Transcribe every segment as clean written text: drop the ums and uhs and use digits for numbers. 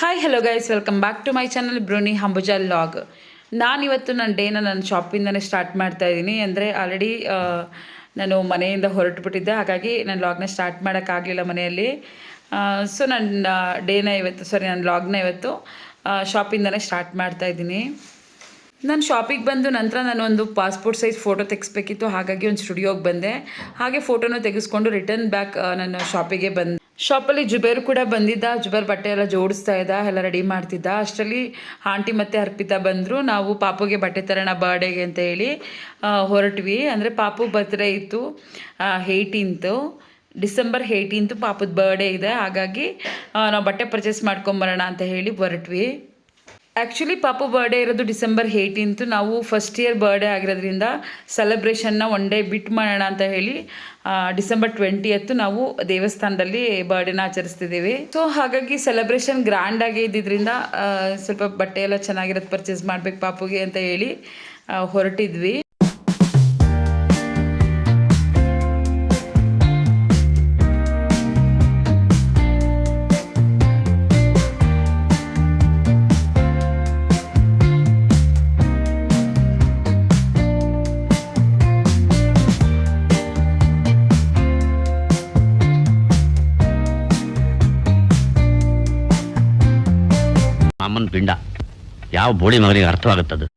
Hi hello guys, welcome back to my channel ಬ್ರೂನಿ Ambuja log. ನಾನಿವತ್ತು ನನ್ನ ಡೇನ ನನ್ನ ಶಾಪಿಂದನೇ ಸ್ಟಾರ್ಟ್ ಮಾಡ್ತಾ ಇದ್ದೀನಿ. ಅಂದರೆ ಆಲ್ರೆಡಿ ನಾನು ಮನೆಯಿಂದ ಹೊರಟುಬಿಟ್ಟಿದ್ದೆ, ಹಾಗಾಗಿ ನನ್ನ ಲಾಗ್ನ ಸ್ಟಾರ್ಟ್ ಮಾಡೋಕ್ಕಾಗಲಿಲ್ಲ ಮನೆಯಲ್ಲಿ. ಸೊ ನನ್ನ ನನ್ನ ಲಾಗ್ನ ಇವತ್ತು ಶಾಪಿಂದನೇ ಸ್ಟಾರ್ಟ್ ಮಾಡ್ತಾ ಇದ್ದೀನಿ. ನಾನು ಶಾಪಿಗೆ ಬಂದು ನಂತರ ನಾನು ಒಂದು ಪಾಸ್ಪೋರ್ಟ್ ಸೈಜ್ ಫೋಟೋ ತೆಗೆಸ್ಬೇಕಿತ್ತು, ಹಾಗಾಗಿ ಒಂದು ಸ್ಟುಡಿಯೋಗೆ ಬಂದೆ. ಹಾಗೆ ಫೋಟೋನ ತೆಗೆಸ್ಕೊಂಡು ರಿಟರ್ನ್ ಬ್ಯಾಕ್ ನನ್ನ ಶಾಪಿಗೆ ಬಂದೆ. ಶಾಪಲ್ಲಿ ಜುಬೇರು ಕೂಡ ಬಂದಿದ್ದ. ಜುಬೇರ್ ಬಟ್ಟೆ ಎಲ್ಲ ಜೋಡಿಸ್ತಾ ಇದ್ದ, ಎಲ್ಲ ರೆಡಿ ಮಾಡ್ತಿದ್ದ. ಅಷ್ಟರಲ್ಲಿ ಆಂಟಿ ಮತ್ತು ಅರ್ಪಿತಾ ಬಂದರು. ನಾವು ಪಾಪುಗೆ ಬಟ್ಟೆ ತರೋಣ ಬರ್ಡೇಗೆ ಅಂತ ಹೇಳಿ ಹೊರಟ್ವಿ. ಅಂದರೆ ಪಾಪು ಬರ್ತ್ಡೇ ಇತ್ತು, 18th ಡಿಸೆಂಬರ್ 18th ಪಾಪದ ಬರ್ಡೇ ಇದೆ. ಹಾಗಾಗಿ ನಾವು ಬಟ್ಟೆ ಪರ್ಚೇಸ್ ಮಾಡ್ಕೊಂಬರೋಣ ಅಂತ ಹೇಳಿ ಹೊರಟ್ವಿ. ಆ್ಯಕ್ಚುಲಿ ಪಾಪು ಬರ್ಡೇ ಇರೋದು ಡಿಸೆಂಬರ್ 18th. ನಾವು ಫಸ್ಟ್ ಇಯರ್ ಬರ್ಡೇ ಆಗಿರೋದ್ರಿಂದ ಸೆಲೆಬ್ರೇಷನ್ನ ಒನ್ ಡೇ ಬಿಟ್ಟು ಮಾಡೋಣ ಅಂತ ಹೇಳಿ ಡಿಸೆಂಬರ್ 20th ನಾವು ದೇವಸ್ಥಾನದಲ್ಲಿ ಬರ್ಡೇನ ಆಚರಿಸ್ತಿದ್ದೀವಿ. ಸೊ ಹಾಗಾಗಿ ಸೆಲೆಬ್ರೇಷನ್ ಗ್ರ್ಯಾಂಡಾಗಿ ಇದ್ದಿದ್ದರಿಂದ ಸ್ವಲ್ಪ ಬಟ್ಟೆ ಎಲ್ಲ ಚೆನ್ನಾಗಿರೋದು ಪರ್ಚೇಸ್ ಮಾಡಬೇಕು ಪಾಪುಗೆ ಅಂತ ಹೇಳಿ ಹೊರಟಿದ್ವಿ. ಅಮ್ಮನ ಪಿಂಡ ಯಾವ ಬೋಳಿ ಮಗನಿಗೆ ಅರ್ಥವಾಗುತ್ತದೆ.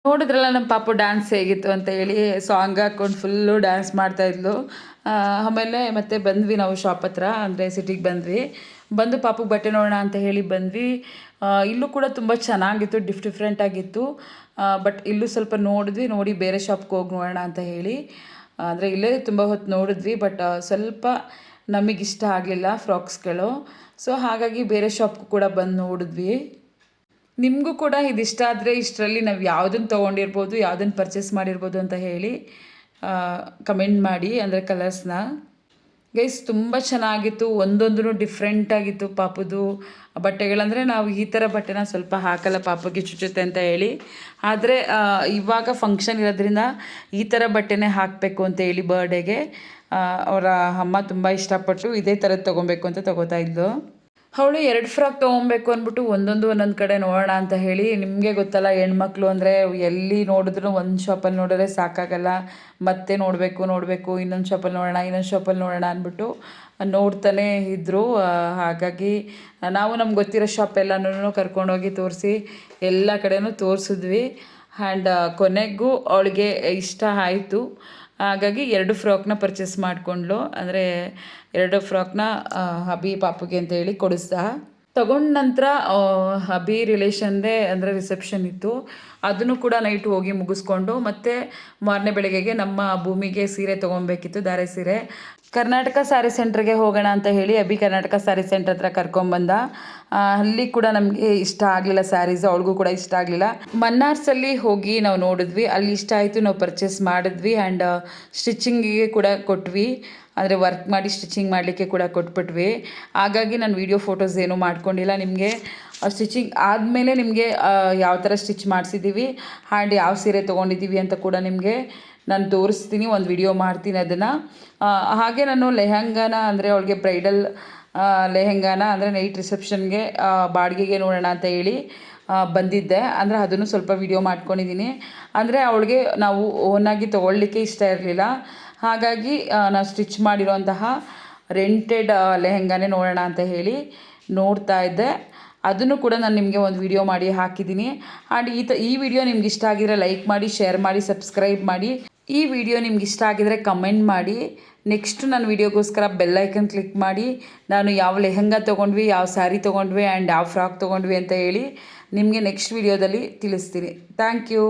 ನೋಡಿದ್ರಲ್ಲ ನಮ್ಮ ಪಾಪು ಡ್ಯಾನ್ಸ್ ಹೇಗಿತ್ತು ಅಂತ ಹೇಳಿ. ಸಾಂಗ್ ಹಾಕ್ಕೊಂಡು ಫುಲ್ಲು ಡ್ಯಾನ್ಸ್ ಮಾಡ್ತಾಯಿದ್ಲು. ಆಮೇಲೆ ಮತ್ತೆ ಬಂದ್ವಿ ನಾವು ಶಾಪ್ ಹತ್ರ, ಅಂದರೆ ಸಿಟಿಗೆ ಬಂದು ಪಾಪುಗೆ ಬಟ್ಟೆ ನೋಡೋಣ ಅಂತ ಹೇಳಿ ಬಂದ್ವಿ. ಇಲ್ಲೂ ಕೂಡ ತುಂಬ ಚೆನ್ನಾಗಿತ್ತು, ಡಿಫ್ರೆಂಟಾಗಿತ್ತು. ಬಟ್ ಇಲ್ಲೂ ಸ್ವಲ್ಪ ನೋಡಿ ಬೇರೆ ಶಾಪ್ಗೆ ಹೋಗಿ ನೋಡೋಣ ಅಂತ ಹೇಳಿ, ಅಂದರೆ ಇಲ್ಲೇ ತುಂಬ ಹೊತ್ತು ನೋಡಿದ್ವಿ. ಬಟ್ ಸ್ವಲ್ಪ ನಮಗಿಷ್ಟ ಆಗಲಿಲ್ಲ ಫ್ರಾಕ್ಸ್ಗಳು. ಸೊ ಹಾಗಾಗಿ ಬೇರೆ ಶಾಪ್ಗೂ ಕೂಡ ಬಂದು ನೋಡಿದ್ವಿ. ನಿಮಗೂ ಕೂಡ ಇದಿಷ್ಟ ಆದರೆ ಇಷ್ಟರಲ್ಲಿ ನಾವು ಯಾವುದನ್ನು ತೊಗೊಂಡಿರ್ಬೋದು, ಯಾವುದನ್ನು ಪರ್ಚೇಸ್ ಮಾಡಿರ್ಬೋದು ಅಂತ ಹೇಳಿ ಕಮೆಂಟ್ ಮಾಡಿ, ಅಂದರೆ ಕಲರ್ಸ್ನ. ಗೈಸ್ ತುಂಬ ಚೆನ್ನಾಗಿತ್ತು, ಒಂದೊಂದು ಡಿಫ್ರೆಂಟಾಗಿತ್ತು ಪಾಪುದು ಬಟ್ಟೆಗಳಂದರೆ. ನಾವು ಈ ಥರ ಬಟ್ಟೆನ ಸ್ವಲ್ಪ ಹಾಕಲ್ಲ ಪಾಪುಗೆ ಚುಚ್ಚುತ್ತೆ ಅಂತ ಹೇಳಿ, ಆದರೆ ಇವಾಗ ಫಂಕ್ಷನ್ ಇರೋದ್ರಿಂದ ಈ ಥರ ಬಟ್ಟೆನೇ ಹಾಕಬೇಕು ಅಂತ ಹೇಳಿ ಬರ್ಡೇಗೆ ಅವರ ಅಮ್ಮ ತುಂಬ ಇಷ್ಟಪಟ್ಟು ಇದೇ ಥರದ್ದು ತೊಗೊಬೇಕು ಅಂತ ತೊಗೋತಾ ಇದ್ಲು. ಅವಳು 2 ಫ್ರಾಕ್ ತೊಗೊಬೇಕು ಅಂದ್ಬಿಟ್ಟು ಒಂದೊಂದು ಕಡೆ ನೋಡೋಣ ಅಂತ ಹೇಳಿ. ನಿಮಗೆ ಗೊತ್ತಲ್ಲ, ಹೆಣ್ಮಕ್ಳು ಅಂದರೆ ಎಲ್ಲಿ ನೋಡಿದ್ರು ಒಂದು ಶಾಪಲ್ಲಿ ನೋಡಿದ್ರೆ ಸಾಕಾಗಲ್ಲ, ಮತ್ತೆ ನೋಡಬೇಕು, ಇನ್ನೊಂದು ಶಾಪಲ್ಲಿ ನೋಡೋಣ ಅಂದ್ಬಿಟ್ಟು ನೋಡ್ತಾನೆ ಇದ್ದರು. ಹಾಗಾಗಿ ನಾವು ನಮ್ಗೆ ಗೊತ್ತಿರೋ ಶಾಪ್ ಎಲ್ಲನೂ ಕರ್ಕೊಂಡೋಗಿ ತೋರಿಸಿ ಎಲ್ಲ ಕಡೆನೂ ತೋರಿಸಿದ್ವಿ. ಆ್ಯಂಡ್ ಕೊನೆಗೂ ಅವಳಿಗೆ ಇಷ್ಟ ಆಯಿತು. ಹಾಗಾಗಿ 2 ಫ್ರಾಕ್ನ ಪರ್ಚೇಸ್ ಮಾಡಿಕೊಂಡ್ಳು. ಅಂದರೆ 2 ಫ್ರಾಕ್ನ ಅಭಿ ಪಾಪುಗೆ ಅಂತ ಹೇಳಿ ಕೊಡಿಸ್ದ. ತಗೊಂಡ ನಂತರ ಅಭಿ ರಿಲೇಷನ್ದೇ ಅಂದರೆ ರಿಸೆಪ್ಷನ್ ಇತ್ತು, ಅದನ್ನು ಕೂಡ ನೈಟ್ ಹೋಗಿ ಮುಗಿಸ್ಕೊಂಡು ಮತ್ತೆ ಮಾರನೇ ಬೆಳಗ್ಗೆಗೆ ನಮ್ಮ ಭೂಮಿಗೆ ಸೀರೆ ತೊಗೊಬೇಕಿತ್ತು, ಧಾರೆ ಸೀರೆ. ಕರ್ನಾಟಕ ಸ್ಯಾರಿ ಸೆಂಟ್ರಿಗೆ ಹೋಗೋಣ ಅಂತ ಹೇಳಿ ಅಭಿ ಕರ್ನಾಟಕ ಸ್ಯಾರಿ ಸೆಂಟರ್ ಹತ್ರ ಕರ್ಕೊಂಬಂದ. ಅಲ್ಲಿ ಕೂಡ ನಮಗೆ ಇಷ್ಟ ಆಗಲಿಲ್ಲ ಸ್ಯಾರೀಸ್, ಅವಳಿಗೂ ಕೂಡ ಇಷ್ಟ ಆಗಲಿಲ್ಲ. ಮನ್ನಾರ್ಸಲ್ಲಿ ಹೋಗಿ ನಾವು ನೋಡಿದ್ವಿ, ಅಲ್ಲಿ ಇಷ್ಟ ಆಯಿತು, ನಾವು ಪರ್ಚೇಸ್ ಮಾಡಿದ್ವಿ. ಆ್ಯಂಡ್ ಸ್ಟಿಚಿಂಗಿಗೆ ಕೂಡ ಕೊಟ್ವಿ, ಅಂದರೆ ವರ್ಕ್ ಮಾಡಿ ಸ್ಟಿಚಿಂಗ್ ಮಾಡಲಿಕ್ಕೆ ಕೂಡ ಕೊಟ್ಬಿಟ್ವಿ. ಹಾಗಾಗಿ ನಾನು ವೀಡಿಯೋ ಫೋಟೋಸ್ ಏನೂ ಮಾಡ್ಕೊಂಡಿಲ್ಲ. ನಿಮಗೆ ಸ್ಟಿಚಿಂಗ್ ಆದಮೇಲೆ ನಿಮಗೆ ಯಾವ ಥರ ಸ್ಟಿಚ್ ಮಾಡಿಸಿದ್ದೀವಿ ಆ್ಯಂಡ್ ಯಾವ ಸೀರೆ ತೊಗೊಂಡಿದ್ದೀವಿ ಅಂತ ಕೂಡ ನಿಮಗೆ ನಾನು ತೋರಿಸ್ತೀನಿ, ಒಂದು ವಿಡಿಯೋ ಮಾಡ್ತೀನಿ ಅದನ್ನು. ಹಾಗೆ ನಾನು ಲೆಹಂಗಾನ, ಅಂದರೆ ಅವಳಿಗೆ ಬ್ರೈಡಲ್ ಲೆಹಂಗಾನ ಅಂದರೆ ನೈಟ್ ರಿಸೆಪ್ಷನ್ಗೆ ಬಾಡಿಗೆಗೆ ನೋಡೋಣ ಅಂತ ಹೇಳಿ ಬಂದಿದ್ದೆ. ಅಂದರೆ ಅದನ್ನು ಸ್ವಲ್ಪ ವಿಡಿಯೋ ಮಾಡ್ಕೊಂಡಿದ್ದೀನಿ. ಅಂದರೆ ಅವಳಿಗೆ ನಾವು ಓನಾಗಿ ತೊಗೊಳ್ಳಿಕ್ಕೆ ಇಷ್ಟ ಇರಲಿಲ್ಲ, ಹಾಗಾಗಿ ನಾನು ಸ್ಟಿಚ್ ಮಾಡಿರೋಂತಹ ರೆಂಟೆಡ್ ಲೆಹೆಂಗಾನೇ ನೋಡೋಣ ಅಂತ ಹೇಳಿ ನೋಡ್ತಾ ಇದ್ದೆ. ಅದನ್ನು ಕೂಡ ನಾನು ನಿಮಗೆ ಒಂದು ವಿಡಿಯೋ ಮಾಡಿ ಹಾಕಿದ್ದೀನಿ. ಆ್ಯಂಡ್ ಈ ವಿಡಿಯೋ ನಿಮ್ಗೆ ಇಷ್ಟ ಆಗಿದ್ರೆ ಲೈಕ್ ಮಾಡಿ, ಶೇರ್ ಮಾಡಿ, ಸಬ್ಸ್ಕ್ರೈಬ್ ಮಾಡಿ. ಈ ವಿಡಿಯೋ ನಿಮ್ಗೆ ಇಷ್ಟ ಆಗಿದ್ರೆ ಕಮೆಂಟ್ ಮಾಡಿ. ನೆಕ್ಸ್ಟು ನನ್ನ ವಿಡಿಯೋಗೋಸ್ಕರ ಬೆಲ್ ಐಕನ್ ಕ್ಲಿಕ್ ಮಾಡಿ. ನಾನು ಯಾವ ಲೆಹೆಂಗಾ ತೊಗೊಂಡ್ವಿ, ಯಾವ ಸ್ಯಾರಿ ತೊಗೊಂಡ್ವಿ ಆ್ಯಂಡ್ ಯಾವ ಫ್ರಾಕ್ ತೊಗೊಂಡ್ವಿ ಅಂತ ಹೇಳಿ ನಿಮಗೆ ನೆಕ್ಸ್ಟ್ ವಿಡಿಯೋದಲ್ಲಿ ತಿಳಿಸ್ತೀನಿ. Thank you.